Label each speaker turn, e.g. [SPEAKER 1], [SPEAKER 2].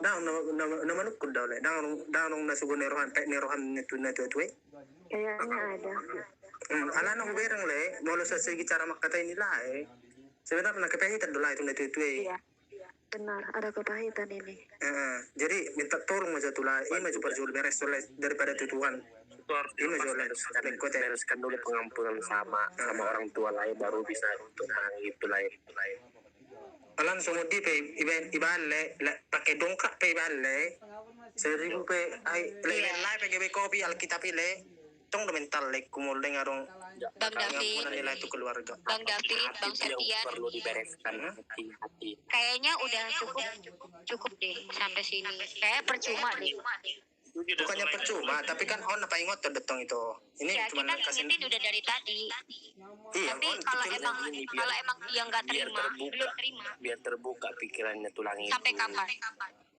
[SPEAKER 1] Namanukod daw le. Nang nasugo nerohan nito na tuwe.
[SPEAKER 2] Kayaknya ada.
[SPEAKER 1] Ala nang berang le, molo sa segi cara makatay nila eh. Sebenarnya nakapahitan dulu itu nanti itu
[SPEAKER 2] Iya, benar. Ada kepahitan ini.
[SPEAKER 1] Jadi minta tolong aja tuh lah, ini maju perjual beres daripada tutuan.
[SPEAKER 3] Itu harus
[SPEAKER 1] Ini maju
[SPEAKER 3] bereskan dulu pengampunan sama orang tua lain baru bisa untuk hal itu lain.
[SPEAKER 1] Alan sumudi pe iballe pakai dongkrak pe iballe 1.000 pe ay lai pe gebe kopi alkitab ile tong do mental le kumul dengarong
[SPEAKER 4] Bang David,
[SPEAKER 1] nilai itu keluarga.
[SPEAKER 4] Bang David, Bang Septian,
[SPEAKER 3] Perlu dibereskan hati-hati.
[SPEAKER 4] kayaknya udah cukup deh sampai sini. Kayak percuma deh.
[SPEAKER 1] Bukannya percuma, tapi kan on apa ingot detong itu. Ini
[SPEAKER 4] Ya
[SPEAKER 1] cuma
[SPEAKER 4] kita
[SPEAKER 1] kasih.
[SPEAKER 4] ngingetin udah dari tadi.
[SPEAKER 1] Iya,
[SPEAKER 4] Tapi
[SPEAKER 1] on
[SPEAKER 4] kalau
[SPEAKER 1] betul.
[SPEAKER 4] emang dia nggak terima, belum terima.
[SPEAKER 3] Biar terbuka pikirannya tulang itu.
[SPEAKER 4] Sampai kapan?